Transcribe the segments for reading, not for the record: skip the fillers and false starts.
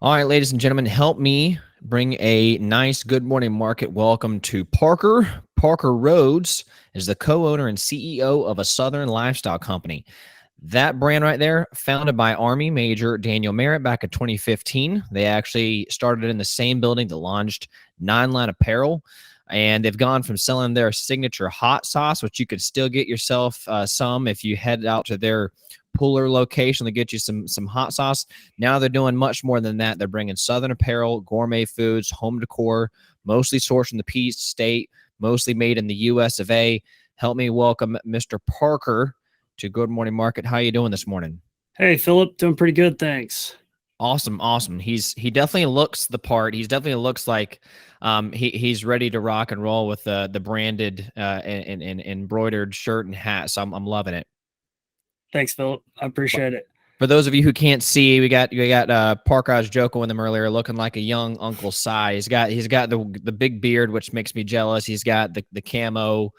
All right, ladies and gentlemen, help me bring a nice good morning market welcome to Parker. Parker Rhodes is the co-owner and CEO of a Southern lifestyle company. That brand right there, founded by Army Major Daniel Merritt back in 2015. They actually started in the same building that launched Nine Line Apparel. And they've gone from selling their signature hot sauce, which you could still get yourself some if you head out to their Pooler location to get you some hot sauce. Now they're doing much more than that. They're bringing Southern apparel, gourmet foods, home decor, mostly sourced from the Peach State, mostly made in the U.S. of A. Help me welcome Mr. Parker to Good Morning Market. How you doing this morning? Hey, Philip, doing pretty good, thanks. Awesome. He definitely looks the part. He's definitely looks like he's ready to rock and roll with the branded and embroidered shirt and hat. So I'm loving it. Thanks, Philip. I appreciate it. For those of you who can't see, we got Parker. I was joking with him earlier, looking like a young Uncle Si. He's got the big beard, which makes me jealous. He's got the camo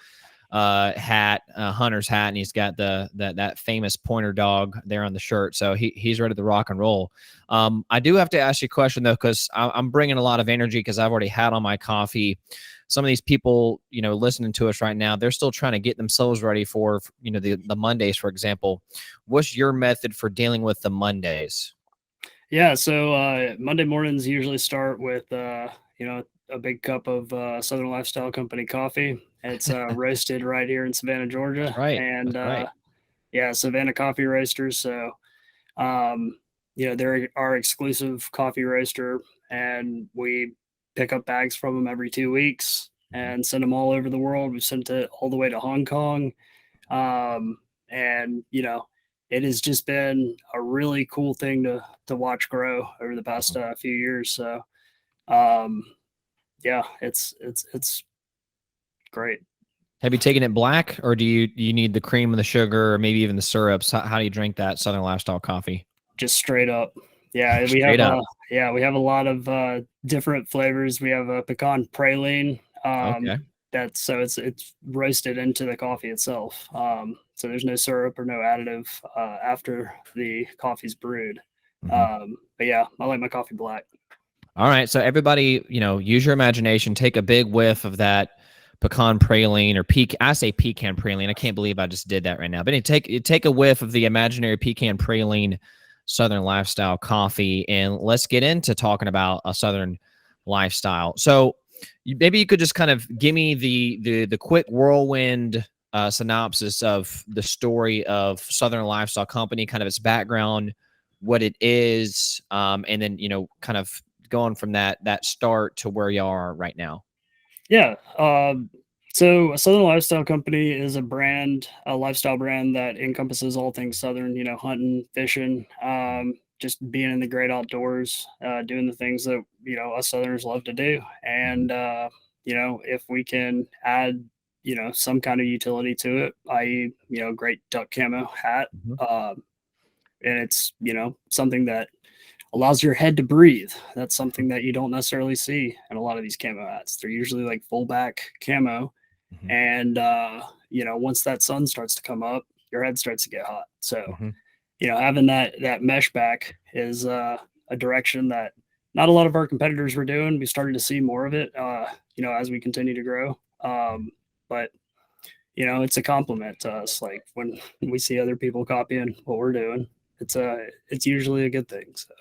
hat, hunter's hat, and he's got that famous pointer dog there on the shirt. So he's ready to rock and roll. I do have to ask you a question though, because I'm bringing a lot of energy because I've already had on my coffee. Some of these people, listening to us right now, they're still trying to get themselves ready for, the Mondays, for example. What's your method for dealing with the Mondays? Yeah, so Monday mornings usually start with a big cup of Southern Lifestyle Company coffee. It's roasted right here in Savannah, Georgia, Right. and That's right. yeah, Savannah Coffee Roasters. So they're our exclusive coffee roaster, and we pick up bags from them every 2 weeks and send them all over the world. We've sent it all the way to Hong Kong. And it has just been a really cool thing to watch grow over the past few years. So um, yeah, it's great. Have you taken it black, or do you need the cream and the sugar, or maybe even the syrups? How do you drink that Southern Lifestyle coffee? Just straight up. Yeah, we Straight have up. we have a lot of different flavors. We have a pecan praline. Okay. It's roasted into the coffee itself. So there's no syrup or no additive after the coffee's brewed. Mhm. But yeah, I like my coffee black. All right. So everybody, use your imagination. Take a big whiff of that pecan praline or I say pecan praline. I can't believe I just did that right now. But take a whiff of the imaginary pecan praline Southern Lifestyle coffee, and let's get into talking about a Southern lifestyle. So maybe you could just kind of give me the quick whirlwind synopsis of the story of Southern Lifestyle Company, kind of its background, what it is, and then kind of going from that start to where you are right now. Yeah. So Southern Lifestyle Company is a brand, a lifestyle brand that encompasses all things Southern, hunting, fishing, just being in the great outdoors, doing the things that, us Southerners love to do. And, if we can add, some kind of utility to it, i.e., great duck camo hat, Mhm. and it's, something that allows your head to breathe. That's something that you don't necessarily see in a lot of these camo hats. They're usually like full back camo. Mhm. And, once that sun starts to come up, your head starts to get hot. So, Mhm. having that mesh back is a direction that not a lot of our competitors were doing. We started to see more of it, as we continue to grow. But it's a compliment to us. Like when we see other people copying what we're doing, it's usually a good thing. So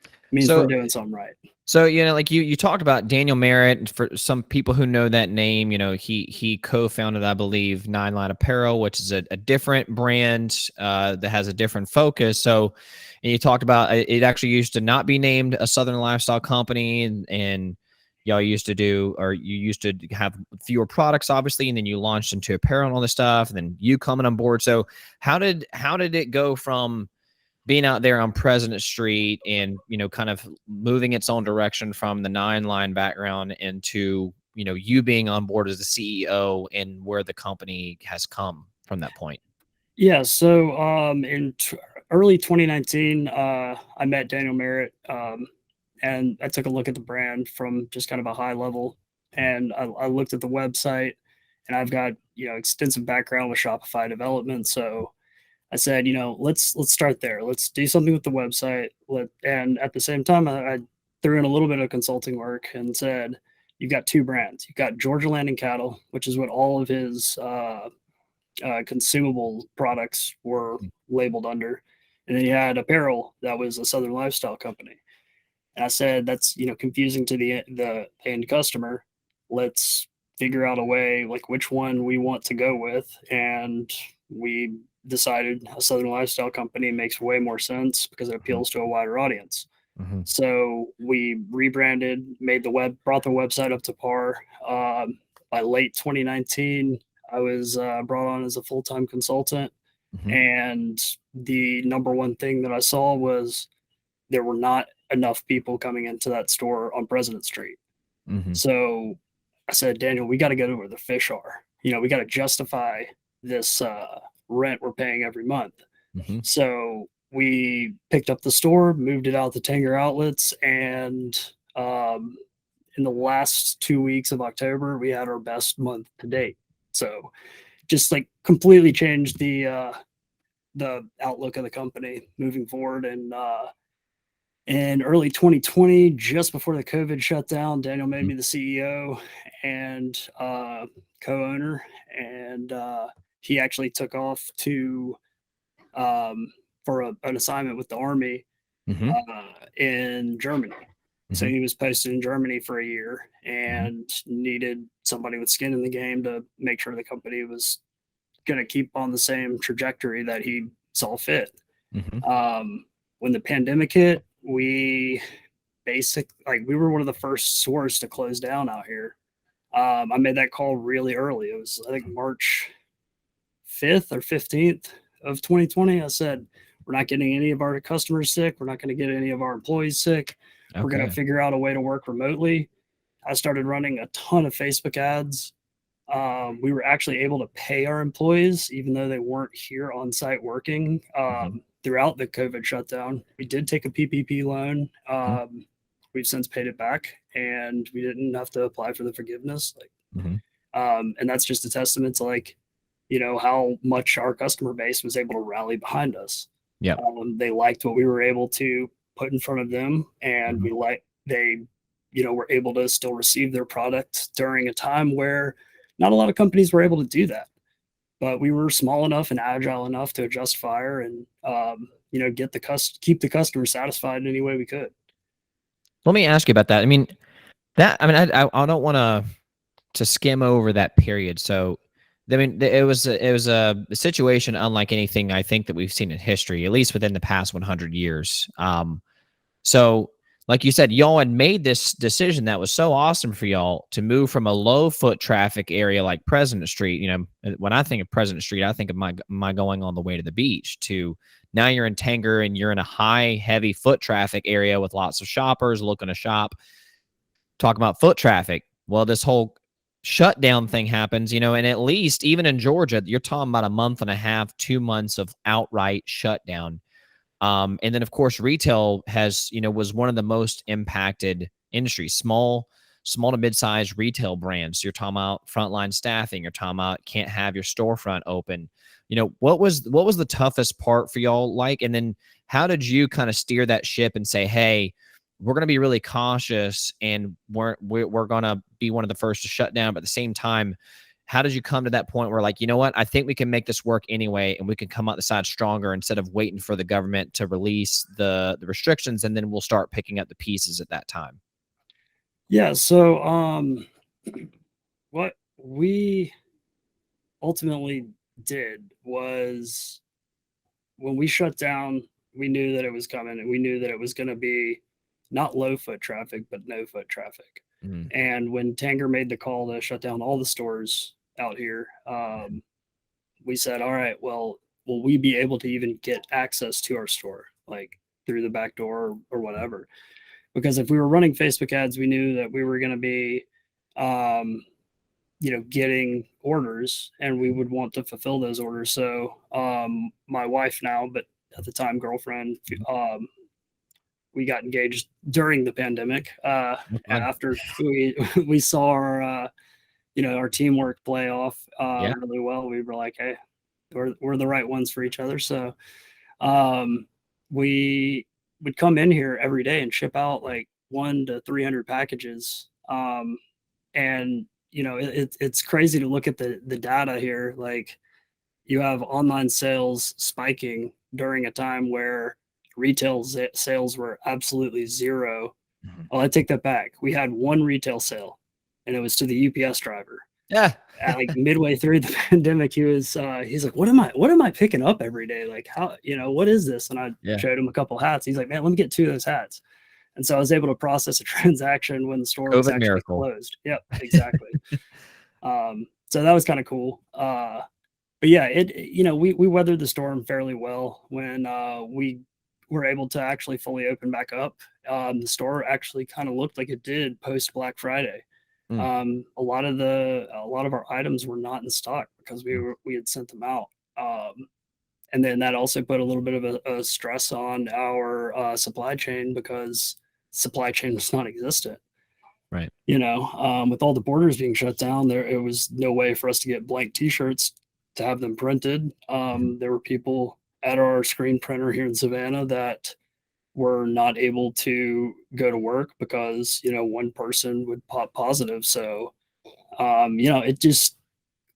it means we're So doing something right. So, like you talked about Daniel Merritt. For some people who know that name, he co-founded, I believe, Nine Line Apparel, which is a different brand that has a different focus. So, and you talked about it actually used to not be named a Southern Lifestyle Company, and y'all used to do, or you used to have fewer products, obviously, and then you launched into apparel and all this stuff, and then you coming on board. So, how did it go from being out there on President Street and, kind of moving its own direction from the Nine Line background into, you being on board as the CEO and where the company has come from that point? Yeah. So in early 2019, I met Daniel Merritt, and I took a look at the brand from just kind of a high level. And I looked at the website, and I've got extensive background with Shopify development. So I said, let's start there. Let's do something with the website. And at the same time, I threw in a little bit of consulting work and said, you've got two brands. You've got Georgia Landing Cattle, which is what all of his consumable products were labeled under, and then you had apparel that was a Southern Lifestyle company. And I said, that's confusing to the end customer. Let's figure out a way like which one we want to go with, and we decided a Southern Lifestyle company makes way more sense because it Mhm. appeals to a wider audience. Mhm. So we rebranded, brought the website up to par. By late 2019, I was brought on as a full time consultant, Mhm. and the number one thing that I saw was there were not enough people coming into that store on President Street. Mhm. So I said, Daniel, we got to go to where the fish are. We got to justify this rent we're paying every month. Mhm. So we picked up the store, moved it out to Tanger Outlets, and in the last 2 weeks of October, we had our best month to date. So just like completely changed the outlook of the company moving forward. And in early 2020, just before the COVID shutdown, Daniel made Mhm. me the CEO and co-owner, and he actually took off to um, for an assignment with the Army Mhm. in Germany. So Mhm. he was posted in Germany for a year Mhm. and needed somebody with skin in the game to make sure the company was going to keep on the same trajectory that he saw fit. Mhm. When the pandemic hit, we were one of the first stores to close down out here. I made that call really early. It was I think March 5th or 15th of 2020. I said, we're not getting any of our customers sick. We're not going to get any of our employees sick. We're going to Okay. figure out a way to work remotely. I started running a ton of Facebook ads. We were actually able to pay our employees, even though they weren't here on site working Mhm. throughout the COVID shutdown. We did take a PPP loan. Mhm. We've since paid it back, and we didn't have to apply for the forgiveness. Mhm. And that's just a testament to how much our customer base was able to rally behind us. Yep. They liked what we were able to put in front of them, and Mhm. they were able to still receive their product during a time where not a lot of companies were able to do that. But we were small enough and agile enough to adjust fire and keep the customer satisfied in any way we could. Let me ask you about that. I mean, I don't want to skim over that period. So, I mean, it was a situation unlike anything I think that we've seen in history, at least within the past 100 years. So, like you said, y'all had made this decision that was so awesome for y'all to move from a low foot traffic area like President Street. When I think of President Street, I think of my going on the way to the beach. To now you're in Tanger and you're in a high, heavy foot traffic area with lots of shoppers looking to shop. Talk about foot traffic. Well, this whole shutdown thing happens, and at least even in Georgia, you're talking about a month and a half, 2 months of outright shutdown. And then of course, retail was one of the most impacted industries. Small to mid-sized retail brands. You're talking about frontline staffing. You're talking about can't have your storefront open. What was the toughest part for y'all like? And then how did you kind of steer that ship and say, hey, we're going to be really cautious and we're going to be one of the first to shut down, but at the same time, how did you come to that point where like, you know what, I think we can make this work anyway and we can come out the side stronger instead of waiting for the government to release the restrictions, and then we'll start picking up the pieces at that time? Yeah. So what we ultimately did was when we shut down, we knew that it was coming and we knew that it was going to be not low foot traffic, but no foot traffic. Mhm. And when Tanger made the call to shut down all the stores out here, we said, all right, well, will we be able to even get access to our store, like through the back door or whatever? Because if we were running Facebook ads, we knew that we were going to be, um, getting orders and we would want to fulfill those orders. So my wife now, but at the time girlfriend, we got engaged during the pandemic. No And fun. after we saw our teamwork play off Yeah. really well, we were like, hey. we're the right ones for each other. So um, we would come in here every day and ship out like 1 to 300 packages. And it's crazy to look at the data here. Like you have online sales spiking during a time where retail sales were absolutely zero. Mhm. Well, I take that back. We had one retail sale, and it was to the UPS driver. Yeah. At like midway through the pandemic, he's like, what am I picking up every day? Like how, what is this? And I Yeah. showed him a couple hats. He's like, man, let me get 2 of those hats. And so I was able to process a transaction when the store was COVID actually miracle. closed. Yep, exactly. So that was kind of cool. But yeah, we weathered the storm fairly well when we were able to actually fully open back up. The store actually kind of looked like it did post Black Friday. Mm, A lot of our items were not in stock because mm, we had sent them out. And then that also put a little bit of a stress on our supply chain because supply chain was non-existent. right. With all the borders being shut down, it was no way for us to get blank T-shirts to have them printed. Mhm. There were people at our screen printer here in Savannah that were not able to go to work because one person would pop positive. So it just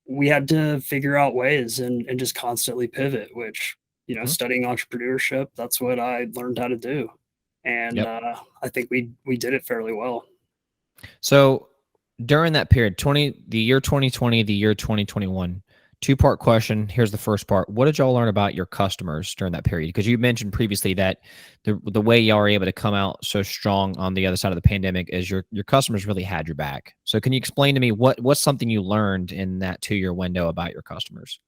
we had to figure out ways and just constantly pivot. Which Mhm. studying entrepreneurship, that's what I learned how to do, and Yep. I think we did it fairly well. So during that period, the year 2020, the year 2021, two-part question. Here's the first part. What did y'all learn about your customers during that period? Because you mentioned previously that the way y'all were able to come out so strong on the other side of the pandemic is your customers really had your back. So can you explain to me what's something you learned in that 2-year window about your customers?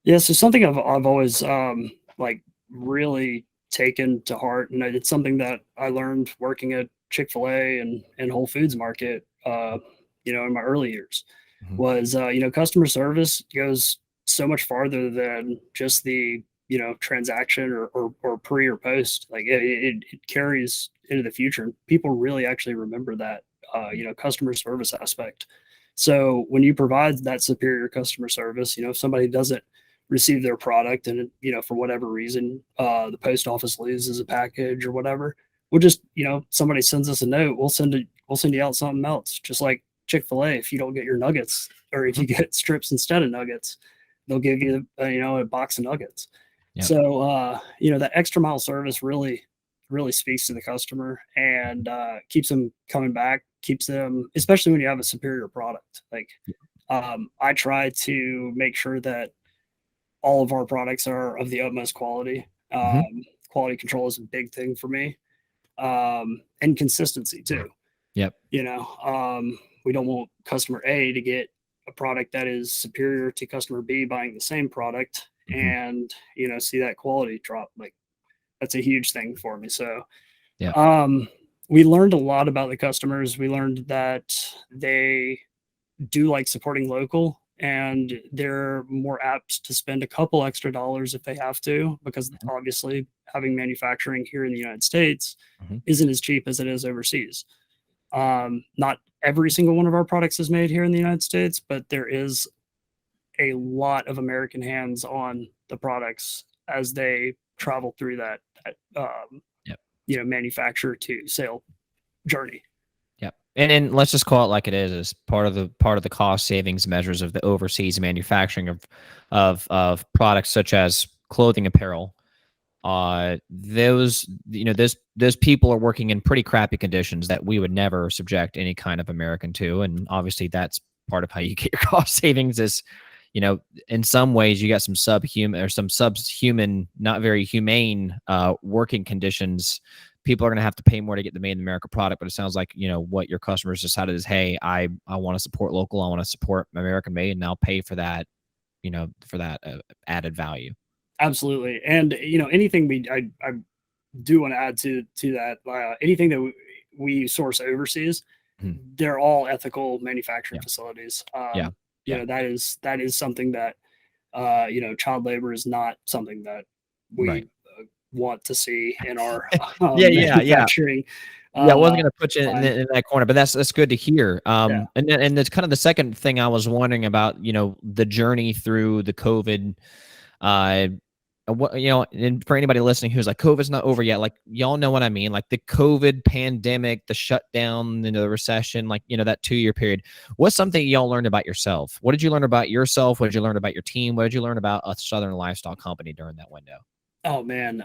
Yeah, so something I've always like really taken to heart, and it's something that I learned working at Chick-fil-A and Whole Foods Market, in my early years, Mhm. was customer service goes so much farther than just the transaction or pre or post. Like it carries into the future, and people really actually remember that customer service aspect. So when you provide that superior customer service, if somebody doesn't receive their product and for whatever reason the post office loses a package or whatever, we'll just somebody sends us a note, we'll send you out something else, just like Chick-fil-A. If you don't get your nuggets, or if Mhm. you get strips instead of nuggets, they'll give you a box of nuggets. Yep. So that extra mile service really speaks to the customer and keeps them coming back, keeps them, especially when you have a superior product. Like I try to make sure that all of our products are of the utmost quality. Mhm. Quality control is a big thing for me, and consistency too. Yep. We don't want customer A to get a product that is superior to customer B buying the same product Mhm. and see that quality drop. Like that's a huge thing for me. So Yep. um, we learned a lot about the customers. We learned that they do like supporting local, and they're more apt to spend a couple extra dollars if they have to, because Mhm. obviously having manufacturing here in the United States Mhm. isn't as cheap as it is overseas. Not every single one of our products is made here in the United States, but there is a lot of American hands on the products as they travel through Yep. manufacture to sale journey. Yep. And let's just call it like it is part of the cost savings measures of the overseas manufacturing of products such as clothing apparel. Those people are working in pretty crappy conditions that we would never subject any kind of American to. And obviously that's part of how you get your cost savings is, in some ways you got some subhuman or some subhuman, not very humane working conditions. People are going to have to pay more to get the made in America product, but it sounds like what your customers decided is, hey, I want to support local, I want to support American made, and I'll pay for that, for that added value. Absolutely, and anything I do want to add to that. Anything that we source overseas, Mhm. they're all ethical manufacturing Yeah, facilities. yeah, yeah, That is something that child labor is not something that right. we want to see in our Yeah, yeah, yeah. manufacturing Yeah, I uh, wasn't gonna put you in line. that corner, but that's good to hear. Yeah. And that's kind of the second thing I was wondering about, the journey through the COVID, What, and for anybody listening who's like, COVID's not over yet, like, y'all know what I mean, like the COVID pandemic, the shutdown, the recession, like, that 2-year period. What's something y'all learned about yourself? What did you learn about yourself? What did you learn about your team? What did you learn about a Southern lifestyle company during that window? Oh man,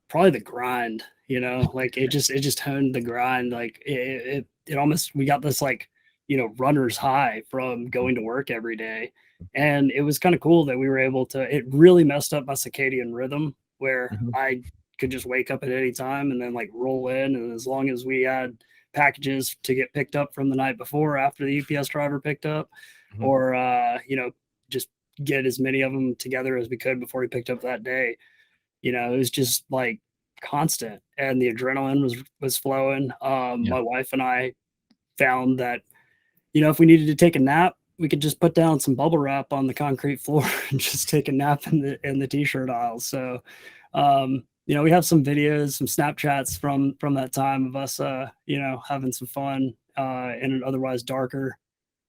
probably the grind. Like it just honed the grind. Like it almost we got this like runner's high from going to work every day, and it was kind of cool that we were able to. It really messed up my circadian rhythm where Mm-hmm. I could just wake up at any time and then like roll in, and as long as we had packages to get picked up from the night before after the UPS driver picked up, Mm-hmm. or just get as many of them together as we could before he picked up that day. It was just like constant, and the adrenaline was flowing. Yeah. My wife and I found that if we needed to take a nap, we could just put down some bubble wrap on the concrete floor and just take a nap in the t-shirt aisle. So we have some videos, some Snapchats from that time of us having some fun in an otherwise darker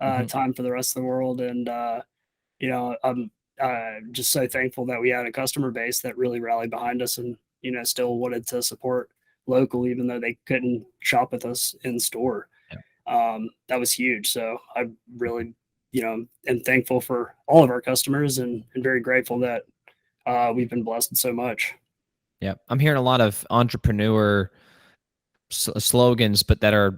Mm-hmm. time for the rest of the world. And I'm just so thankful that we had a customer base that really rallied behind us and still wanted to support local even though they couldn't shop with us in store. That was huge. So I really am thankful for all of our customers and very grateful that we've been blessed so much. Yeah. I'm hearing a lot of entrepreneur slogans, but they're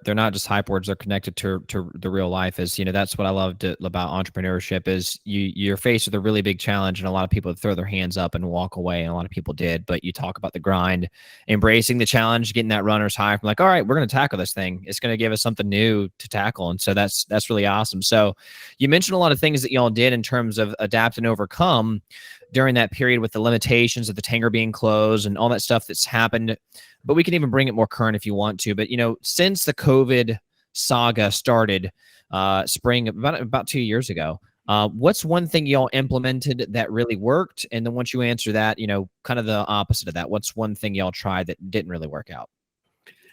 not just hype words. They're connected to the real life. Is that's what I loved about entrepreneurship is you're faced with a really big challenge, and a lot of people throw their hands up and walk away, and a lot of people did. But you talk about the grind, embracing the challenge, getting that runner's high from like, all right, we're going to tackle this thing. It's going to give us something new to tackle, and so that's really awesome. So you mentioned a lot of things that y'all did in terms of adapt and overcome during that period with the limitations of the Tanger being closed and all that stuff that's happened. But we can even bring it more current if you want to. But, since the COVID saga started spring about 2 years ago, what's one thing y'all implemented that really worked? And then once you answer that, kind of the opposite of that, what's one thing y'all tried that didn't really work out?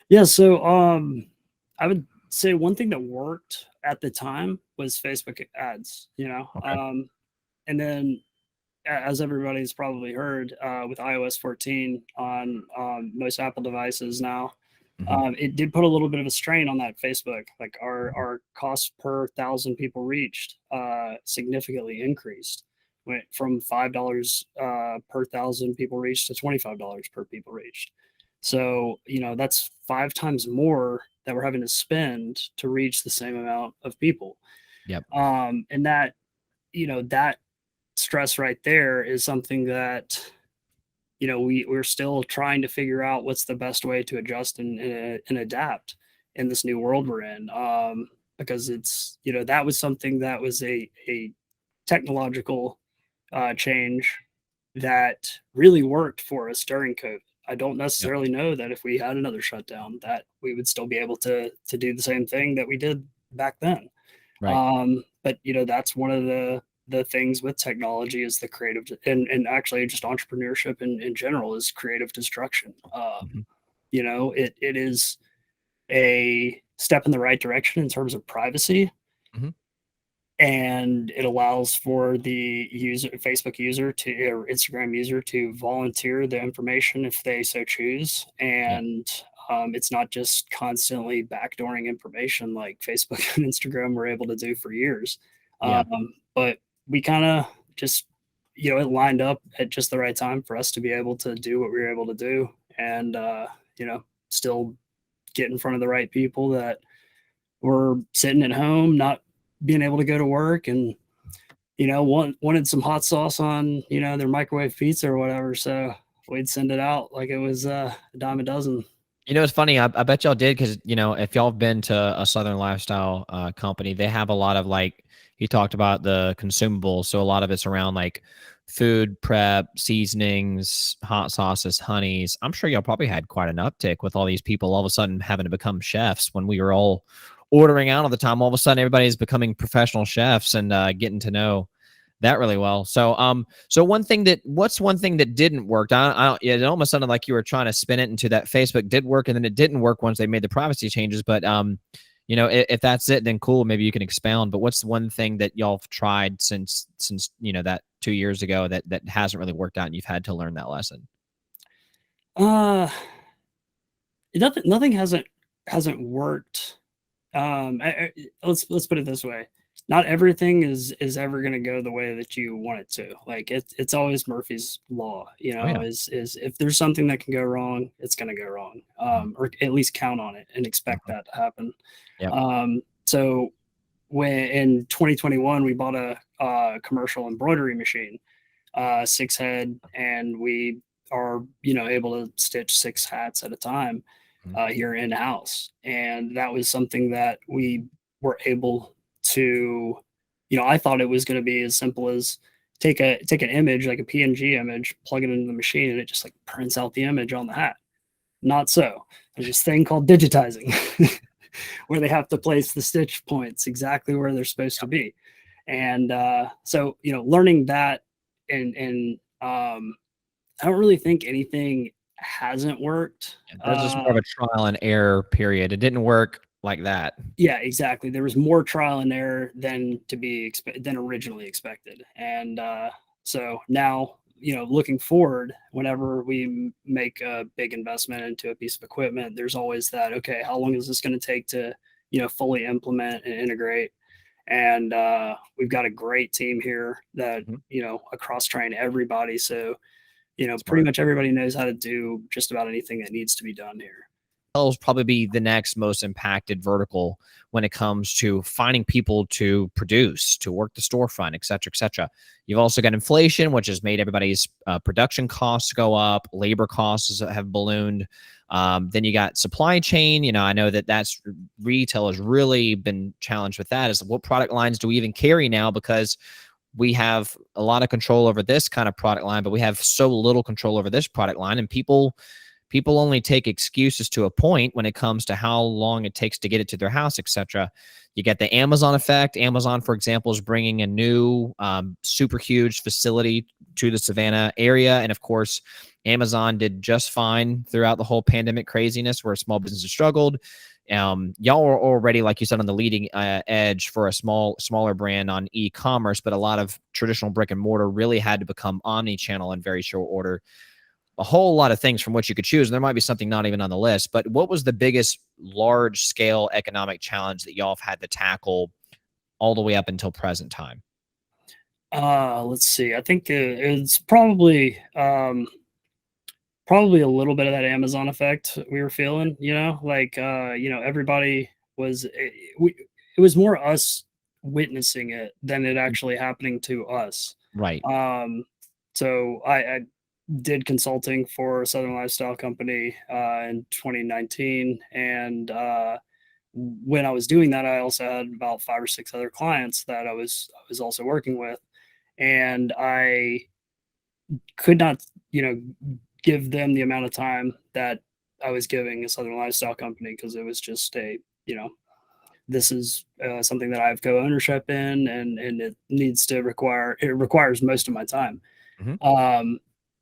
Yeah. So I would say one thing that worked at the time was Facebook ads, Okay. and then as everybody's probably heard, with iOS 14 on most Apple devices now, Mm-hmm. it did put a little bit of a strain on that Facebook. Like our cost per 1,000 people reached significantly increased. Went from $5 per 1,000 people reached to $25 per people reached. So that's 5 times more that we're having to spend to reach the same amount of people. Yep. And that stress right there is something that we're still trying to figure out what's the best way to adjust and adapt in this new world we're in, because it's that was something that was a technological change that really worked for us during COVID. I don't Yep. necessarily know that if we had another shutdown that we would still be able to do the same thing that we did back then. Right. But that's one of the things with technology is the creative and actually just entrepreneurship in general is creative destruction. Mm-hmm. It is a step in the right direction in terms of privacy, Mm-hmm. and it allows for the Facebook user to or Instagram user to volunteer the information if they so choose, Yep. and it's not just constantly backdooring information like Facebook and Instagram were able to do for years. Yeah. But we kind of just it lined up at just the right time for us to be able to do what we were able to do, and still get in front of the right people that were sitting at home, not being able to go to work, and wanted some hot sauce on their microwave pizza or whatever. So we'd send it out like it was a dime a dozen. It's funny. I bet y'all did because if y'all have been to a Southern lifestyle company, they have a lot of like you talked about the consumables. So a lot of it's around like food prep, seasonings, hot sauces, honeys. I'm sure y'all probably had quite an uptick with all these people all of a sudden having to become chefs when we were all ordering out all the time. All of a sudden, everybody's becoming professional chefs and getting to know that really well. So what's one thing that didn't work? It almost sounded like you were trying to spin it into that Facebook did work and then it didn't work once they made the privacy changes. But if that's it, then cool. Maybe you can expound. But what's one thing that y'all have tried since that 2 years ago that hasn't really worked out, and you've had to learn that lesson? Uh, nothing hasn't worked. Let's put it this way: not everything is ever going to go the way that you want it to. Like it's always Murphy's law. Oh yeah. Is if there's something that can go wrong, it's going to go wrong, Mhm. or at least count on it and expect Mhm. that to happen. Yep. So when in 2021 we bought a commercial embroidery machine, 6 head, and we are able to stitch 6 hats at a time Mhm. here in house, and that was something that we were able to. I thought it was going to be as simple as take an image like a PNG image, plug it into the machine, and it just like prints out the image on the hat. Not so. There's this thing called digitizing, where they have to place the stitch points exactly where they're supposed to be. And so, learning that, and I don't really think anything hasn't worked. Yeah, that's just more of a trial and error period. It didn't work like that. Yeah, exactly. There was more trial and error than originally expected, and so now, looking forward, whenever we make a big investment into a piece of equipment, there's always that. Okay, how long is this going to take to fully implement and integrate? And we've got a great team here that Mhm. across train everybody, so pretty Smart. much everybody knows how to do just about anything that needs to be done here. Will probably be the next most impacted vertical when it comes to finding people to produce, to work the storefront, et cetera, et cetera. You've also got inflation, which has made everybody's production costs go up. Labor costs have ballooned. Then you got supply chain. I know that's retail has really been challenged with that. Is what product lines do we even carry now? Because we have a lot of control over this kind of product line, but we have so little control over this product line, and people only take excuses to a point when it comes to how long it takes to get it to their house, etc. You get the Amazon effect. Amazon, for example, is bringing a new super huge facility to the Savannah area. And of course, Amazon did just fine throughout the whole pandemic craziness where small businesses struggled. Y'all were already, like you said, on the leading edge for a smaller brand on e-commerce, but a lot of traditional brick and mortar really had to become omni-channel in very short order. A whole lot of things from which you could choose. And there might be something not even on the list, but what was the biggest large scale economic challenge that y'all have had to tackle all the way up until present time? Let's see. I think it's probably a little bit of that Amazon effect we were feeling. Like everybody was. It was more us witnessing it than it actually happening to us. Right. Um, so I did consulting for Southern Lifestyle Company in 2019, and when I was doing that, I also had about 5 or 6 other clients that I was also working with, and I could not, give them the amount of time that I was giving a Southern Lifestyle Company, because it was just this is something that I have co-ownership in, and it requires most of my time. Hmm. Um,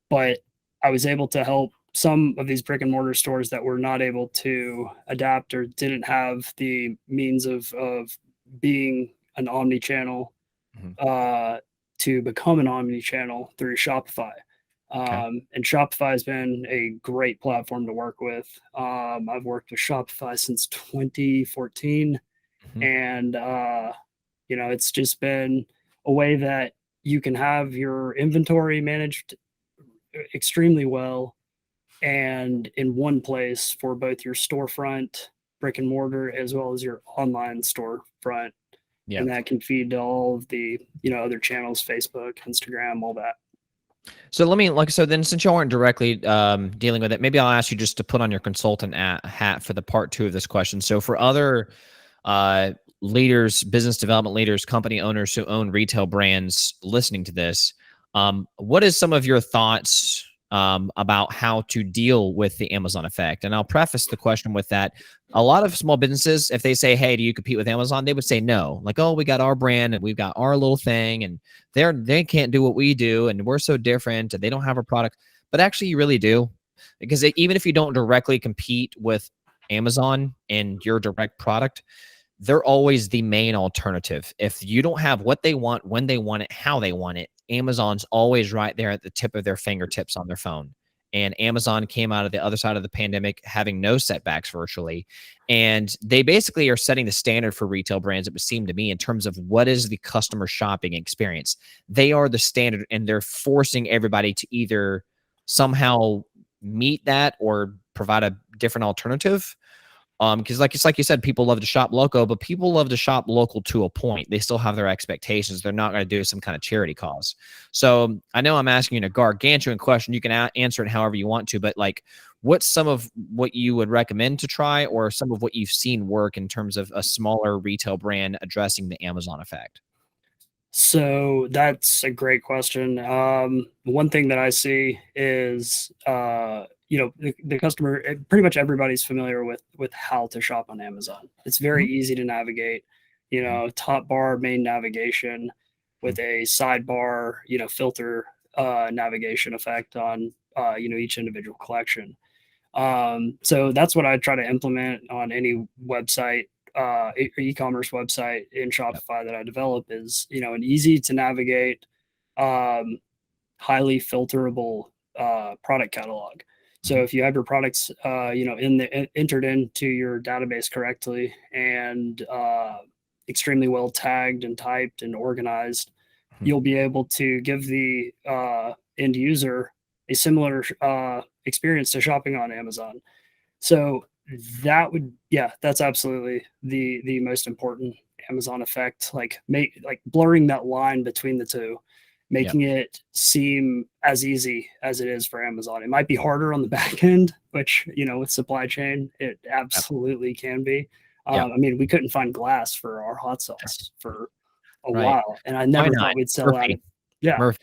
but I was able to help some of these brick and mortar stores that were not able to adapt or didn't have the means of being an omni channel, Hmm. uh, to become an omni channel through Shopify. Okay. And Shopify has been a great platform to work with. I've worked with Shopify since 2014, Hmm. and it's just been a way that you can have your inventory managed extremely well and in one place for both your storefront, brick and mortar, as well as your online storefront. Yeah. And that can feed to all of the, other channels, Facebook, Instagram, all that. So so then since y'all aren't directly dealing with it, maybe I'll ask you just to put on your consultant hat for the part two of this question. So for other uh, leaders, business development leaders, company owners who own retail brands listening to this, what is some of your thoughts about how to deal with the Amazon effect? And I'll preface the question with that. A lot of small businesses, if they say, "Hey, do you compete with Amazon?" they would say no. Like, "Oh, we got our brand and we've got our little thing, and they can't do what we do, and we're so different, and they don't have a product." But actually, you really do, because even if you don't directly compete with Amazon and your direct product, they're always the main alternative. If you don't have what they want, when they want it, how they want it, Amazon's always right there at the tip of their fingertips on their phone. And Amazon came out of the other side of the pandemic having no setbacks virtually. And they basically are setting the standard for retail brands, it would seem to me, in terms of what is the customer shopping experience. They are the standard, and they're forcing everybody to either somehow meet that or provide a different alternative. Because like it's like you said, people love to shop local, but people love to shop local to a point. They still have their expectations. They're not going to do some kind of charity cause. So I know I'm asking you a gargantuan question. You can answer it however you want to, but like, what's some of what you would recommend to try, or some of what you've seen work in terms of a smaller retail brand addressing the Amazon effect? So that's a great question. One thing that I see is, the customer. Pretty much everybody's familiar with how to shop on Amazon. It's very Mhm. easy to navigate. Top bar, main navigation, Mhm. with a sidebar, filter navigation effect on each individual collection. So that's what I try to implement on any website, e-commerce website in Yep. Shopify that I develop is, an easy to navigate, um, highly filterable product catalog. So Mhm. if you have your products, entered into your database correctly and extremely well tagged and typed and organized, Mhm. you'll be able to give the end user a similar experience to shopping on Amazon. So that's absolutely the most important Amazon effect. Like blurring that line between the two, Yep. making it seem as easy as it is for Amazon. It might be harder on the back end, which with supply chain, it Yep. absolutely can be. Yep. I mean, we couldn't find glass for our hot sauce for a Right. while, and I Why never not? thought we'd sell out Murphy. of. Yeah, Murphy.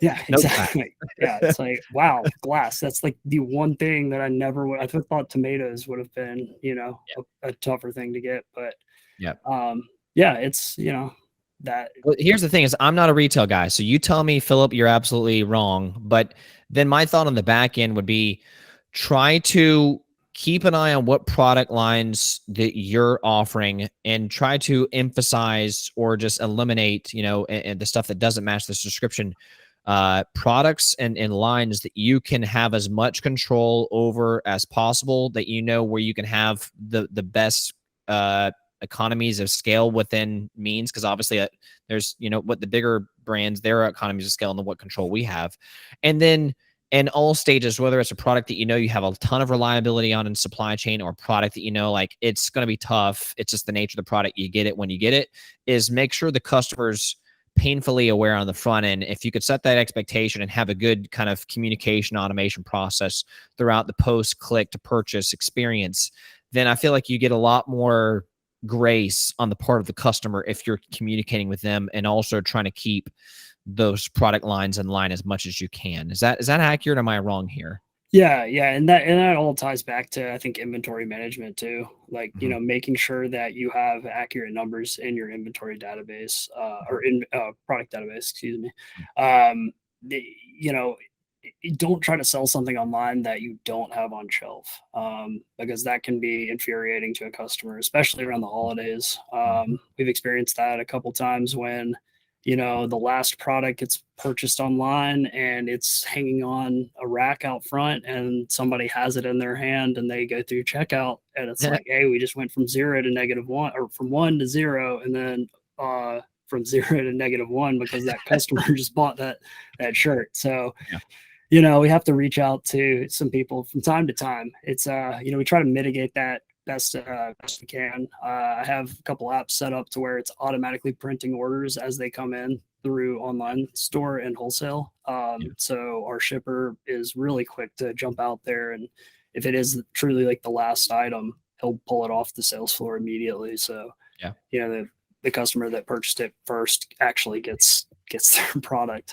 yeah, No glass. exactly. Yeah, it's like, wow, glass. That's like the one thing that I never would I thought tomatoes would have been, a tougher thing to get. But Yep. yeah, it's that Well, here's the thing: is I'm not a retail guy, so you tell me, Philip, you're absolutely wrong. But then my thought on the back end would be try to keep an eye on what product lines that you're offering, and try to emphasize or just eliminate, and the stuff that doesn't match this description, products and lines that you can have as much control over as possible. That where you can have the best uh, economies of scale within means, because obviously there's what the bigger brands, their economies of scale, and what control we have. And then in all stages, whether it's a product that you have a ton of reliability on in supply chain, or a product that like it's going to be tough, it's just the nature of the product, you get it when you get it, is make sure the customer's painfully aware on the front end. If you could set that expectation and have a good kind of communication automation process throughout the post click to purchase experience, then I feel like you get a lot more grace on the part of the customer if you're communicating with them, and also trying to keep those product lines in line as much as you can. Is that accurate? Am I wrong here? yeah, and that all ties back to, I think, inventory management too. Like, Mhm. making sure that you have accurate numbers in your inventory database, Mhm. or in product database, excuse me. Um, the, you know, don't try to sell something online that you don't have on shelf, because that can be infuriating to a customer, especially around the holidays. Mhm. We've experienced that a couple times when the last product gets purchased online and it's hanging on a rack out front, and somebody has it in their hand and they go through checkout, and it's like, hey, we just went from 0 to -1, or from 1 to 0, and then from 0 to -1 because that customer just bought that shirt. So Yeah. we have to reach out to some people from time to time. It's we try to mitigate that best we can. I have a couple apps set up to where it's automatically printing orders as they come in through online store and wholesale. Yeah. So our shipper is really quick to jump out there, and if it is truly like the last item, he'll pull it off the sales floor immediately. So Yeah. the customer that purchased it first actually gets their product.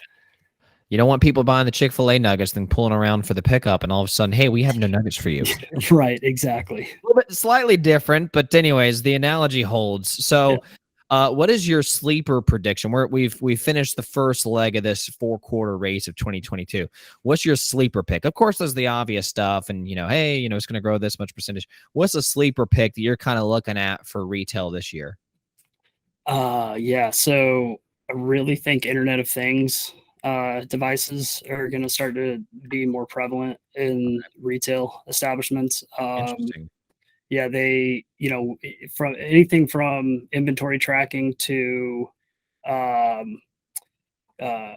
You don't want people buying the Chick-fil-A nuggets, then pulling around for the pickup, and all of a sudden, hey, we have no nuggets for you. Right, exactly. A little bit slightly different, but anyways, the analogy holds. Yeah. So What is your sleeper prediction? We've finished the first leg of this 4-quarter race of 2022. What's your sleeper pick? Of course, there's the obvious stuff, and hey, it's going to grow this much percentage. What's a sleeper pick that you're kind of looking at for retail this year? Yeah. So I really think Internet of Things devices are going to start to be more prevalent in retail establishments. Interesting. Yeah, they, from anything from inventory tracking to, um, uh,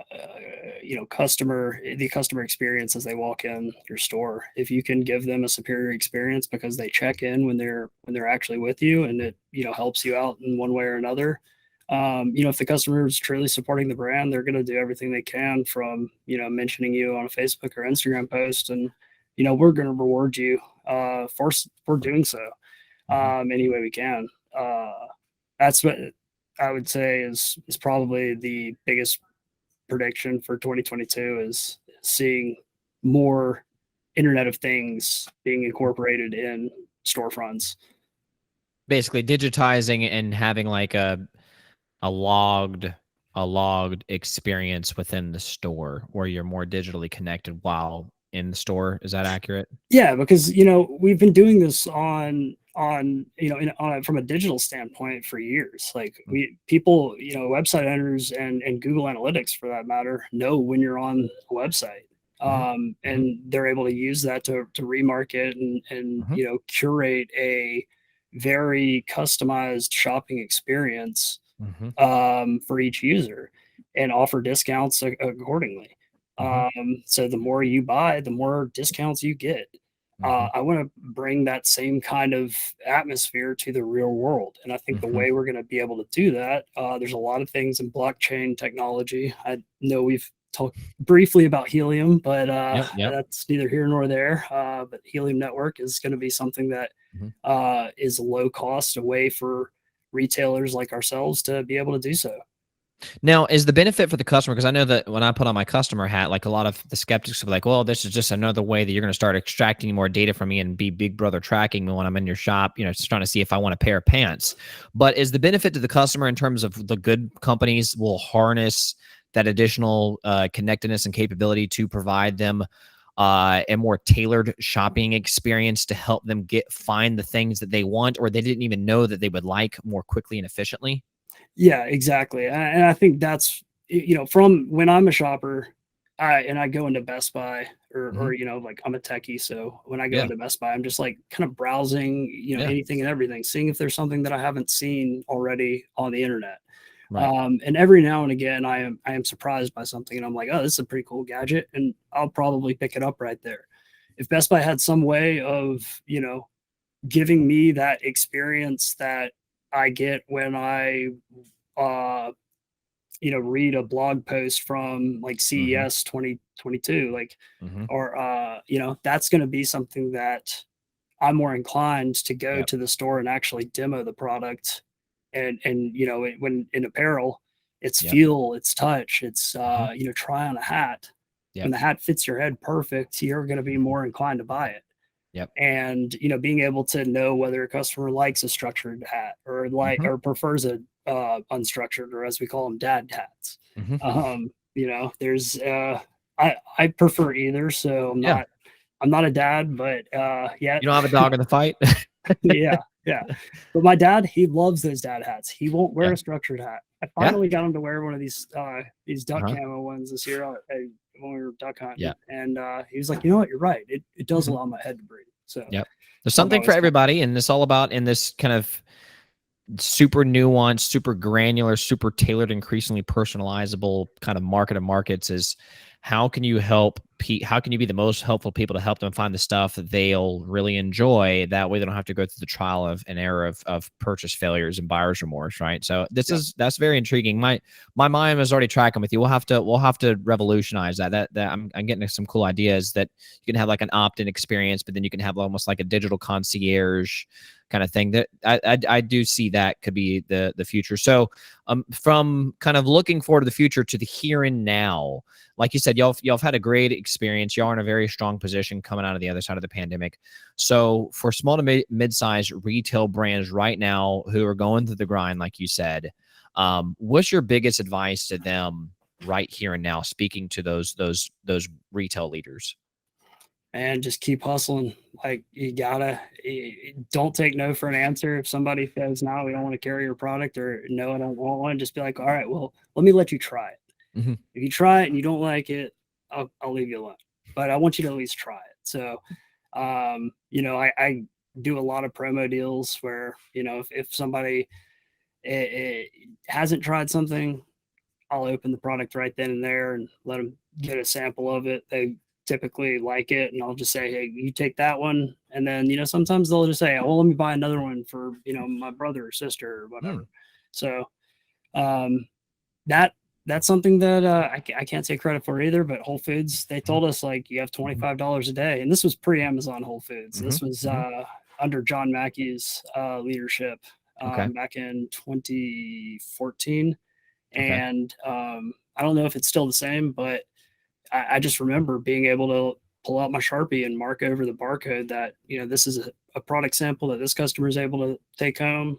the customer experience as they walk in your store. If you can give them a superior experience because they check in when they're actually with you, and it helps you out in one way or another. If the customer is truly supporting the brand, they're going to do everything they can, from mentioning you on a Facebook or Instagram post, and we're going to reward you for doing so any way we can. That's what I would say is probably the biggest prediction for 2022, is seeing more Internet of Things being incorporated in storefronts. Basically, digitizing and having like a logged experience within the store where you're more digitally connected while in the store. Is that accurate? Yeah, because we've been doing this from a digital standpoint for years. Like, people, website owners and Google Analytics, for that matter, know when you're on a website. And they're able to use that to remarket and curate a very customized shopping experience for each user, and offer discounts accordingly. So the more you buy, the more discounts you get. I want to bring that same kind of atmosphere to the real world. And I think the way we're going to be able to do that, there's a lot of things in blockchain technology. I know we've talked briefly about Helium, but Yep. that's neither here nor there. But Helium Network is going to be something that is low cost, a way for retailers like ourselves to be able to do so. Now, is the benefit for the customer, because I know that when I put on my customer hat, like a lot of the skeptics will be like, well, this is just another way that you're going to start extracting more data from me and be big brother tracking me when I'm in your shop, just trying to see if I want a pair of pants. But is the benefit to the customer in terms of the good companies will harness that additional connectedness and capability to provide them a more tailored shopping experience to help them find the things that they want or they didn't even know that they would like more quickly and efficiently? Yeah, exactly. And I think that's, from when I'm a shopper, I go into Best Buy, or like, I'm a techie. So when I go Yeah. into Best Buy, I'm just like kind of browsing, Yeah. anything and everything, seeing if there's something that I haven't seen already on the internet. Right. And every now and again, I am surprised by something, and I'm like, oh, this is a pretty cool gadget, and I'll probably pick it up right there. If Best Buy had some way of, giving me that experience that I get when I, uh, read a blog post from like CES 2022, like, or, that's going to be something that I'm more inclined to go Yep. to the store and actually demo the product. And when in apparel, it's Yep. feel, it's touch, it's try on a hat. Yep. When the hat fits your head perfect, you're going to be more inclined to buy it. Yep. And being able to know whether a customer likes a structured hat, or prefers a unstructured, or as we call them, dad hats. There's I prefer either, so Yeah. I'm not a dad, but yet. You don't have a dog in the fight? Yeah. But my dad, he loves those dad hats. He won't wear Yeah. a structured hat. I finally got him to wear one of these duck camo ones this year when we were duck hunting. Yeah. And he was like, you know what, you're right. It does allow my head to breathe. So Yep. There's something for everybody, and it's all about, in this kind of super nuanced, super granular, super tailored, increasingly personalizable kind of market of markets, is how can you how can you be the most helpful people to help them find the stuff that they'll really enjoy? That way they don't have to go through the trial of an error of purchase failures and buyer's remorse, right? So that's very intriguing. My mind was already tracking with you. We'll have to revolutionize that. I'm getting some cool ideas that you can have like an opt-in experience, but then you can have almost like a digital concierge kind of thing. That I do see that could be the future. So from kind of looking forward to the future to the here and now, like you said, y'all have had a great experience. Y'all are in a very strong position coming out of the other side of the pandemic. So for small to mid-sized retail brands right now who are going through the grind, like you said, What's your biggest advice to them right here and now, speaking to those retail leaders? And just keep hustling. Like don't take no for an answer. If somebody says, no, we don't want to carry your product, or no, I don't want one, just be like, all right, well, let me let you try it. Mm-hmm. If you try it and you don't like it, I'll leave you alone. But I want you to at least try it. So, I do a lot of promo deals where, if somebody it hasn't tried something, I'll open the product right then and there and let them get a sample of it. They typically like it, and I'll just say, hey, you take that one. And then, sometimes they'll just say, oh, let me buy another one for, my brother or sister or whatever. So that's something that I can't take credit for either, but Whole Foods, they told us, like, you have $25 a day. And this was pre-Amazon Whole Foods. This was under John Mackey's leadership back in 2014. And I don't know if it's still the same, but I just remember being able to pull out my Sharpie and mark over the barcode that, this is a product sample that this customer is able to take home,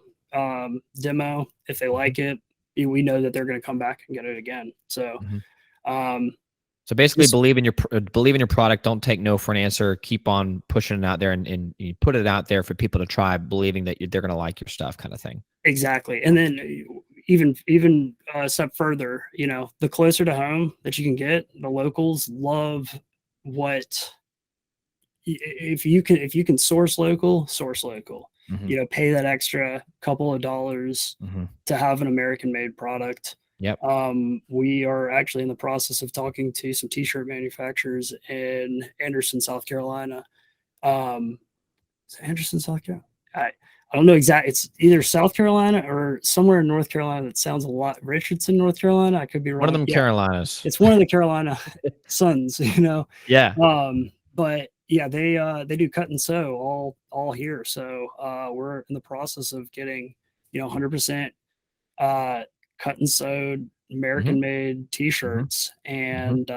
demo. If they like it, we know that they're going to come back and get it again. So, so basically, believe in your product. Don't take no for an answer. Keep on pushing it out there, and you put it out there for people to try, believing that they're going to like your stuff, kind of thing. Exactly. And then even a step further, the closer to home that you can get, the locals love what. If you can source local, pay that extra couple of dollars to have an American made product. Yep. We are actually in the process of talking to some t-shirt manufacturers in Anderson, South Carolina. Anderson, South Carolina. I don't know exactly. It's either South Carolina or somewhere in North Carolina that sounds a lot. Richardson, North Carolina. I could be wrong. One of them Carolinas. It's one of the Carolina Suns, Yeah. But yeah, they do cut and sew all here. So we're in the process of getting 100% cut and sewed American made t-shirts, and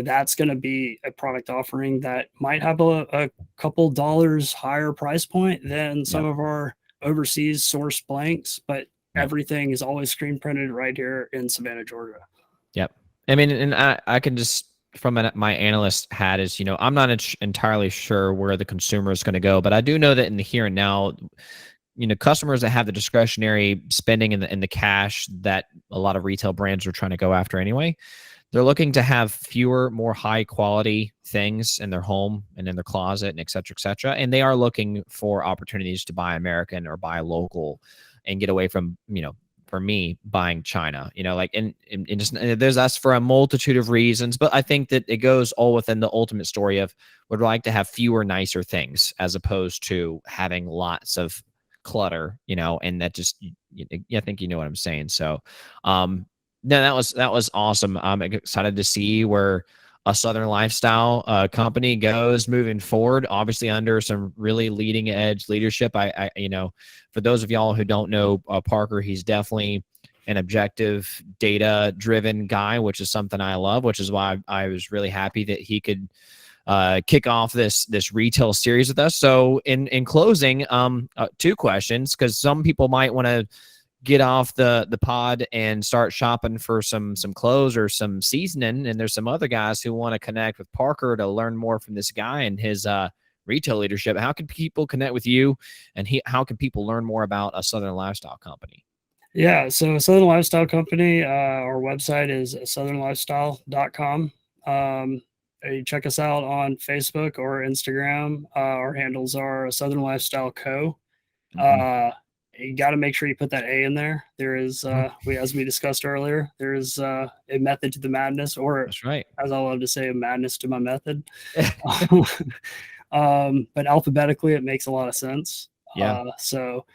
that's going to be a product offering that might have a couple dollars higher price point than some of our overseas source blanks, but everything is always screen printed right here in Savannah, Georgia. Yep. I mean, and I can just, from my analyst hat, is, I'm not entirely sure where the consumer is going to go, but I do know that in the here and now, customers that have the discretionary spending and the cash that a lot of retail brands are trying to go after anyway, they're looking to have fewer, more high quality things in their home and in their closet, and et cetera, and they are looking for opportunities to buy American or buy local and get away from, for me, buying China, and just, that's for a multitude of reasons, but I think that it goes all within the ultimate story of would like to have fewer, nicer things as opposed to having lots of clutter, and that just, I think you know what I'm saying. So, no, that was awesome. I'm excited to see where a Southern Lifestyle company goes moving forward, obviously under some really leading edge leadership. I for those of y'all who don't know Parker, he's definitely an objective, data driven guy, which is something I love, which is why I was really happy that he could kick off this retail series with us. So in closing, two questions, because some people might want to get off the pod and start shopping for some clothes or some seasoning, and there's some other guys who want to connect with Parker to learn more from this guy and his retail leadership. How can people connect with you, and how can people learn more about a Southern Lifestyle company? Yeah, so Southern Lifestyle Company, our website is southernlifestyle.com. You check us out on Facebook or Instagram. Our handles are Southern Lifestyle Co. You got to make sure you put that A in there. There is, as we discussed earlier, there is a method to the madness, or that's right, as I love to say, a madness to my method. But alphabetically, it makes a lot of sense. Yeah. So,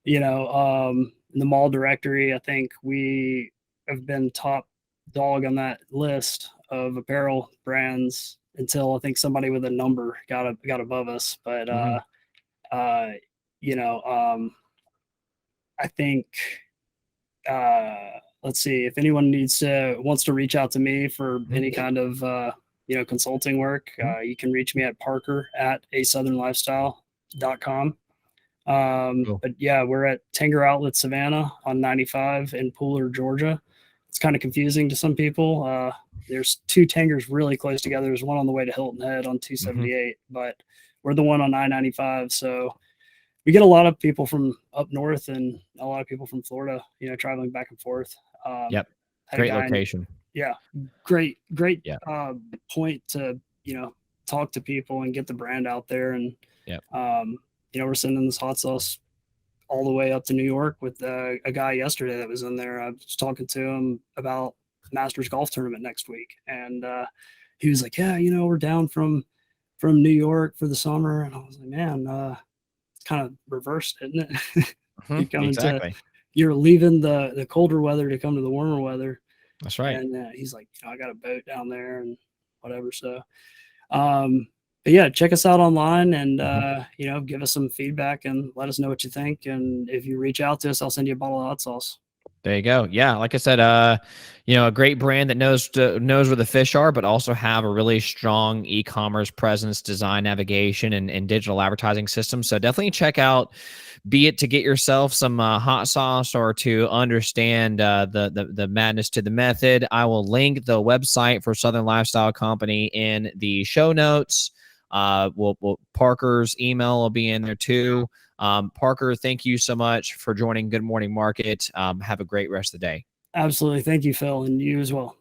in the mall directory, I think we have been top dog on that list of apparel brands until I think somebody with a number got above us. But I think let's see, if anyone wants to reach out to me for any kind of consulting work, you can reach me at Parker@asouthernlifestyle.com. Cool. But yeah, we're at Tanger Outlet Savannah on 95 in Pooler, Georgia. It's kind of confusing to some people. There's two Tangers really close together. There's one on the way to Hilton Head on Hmm. 278, but we're the one on I-95. So we get a lot of people from up north and a lot of people from Florida, traveling back and forth. Um, Yep. had a Great guy in, location. yeah, great Yeah. point to, talk to people and get the brand out there. And, Yep. um, we're sending this hot sauce all the way up to New York with a guy yesterday that was in there. I was talking to him about Masters golf tournament next week, and he was like, "Yeah, we're down from New York for the summer." And I was like, "Man, it's kind of reversed, isn't it? You're coming to Exactly. you're leaving the colder weather to come to the warmer weather." That's right. And he's like, "I got a boat down there and whatever." So, um, but yeah, check us out online and, Mhm. give us some feedback and let us know what you think. And if you reach out to us, I'll send you a bottle of hot sauce. There you go. Yeah, like I said, a great brand that knows where the fish are, but also have a really strong e-commerce presence, design, navigation, and digital advertising system. So definitely check out, be it to get yourself some hot sauce or to understand the madness to the method. I will link the website for Southern Lifestyle Company in the show notes. Parker's email will be in there too. Parker, thank you so much for joining Good Morning Market. Have a great rest of the day. Absolutely. Thank you, Phil, and you as well.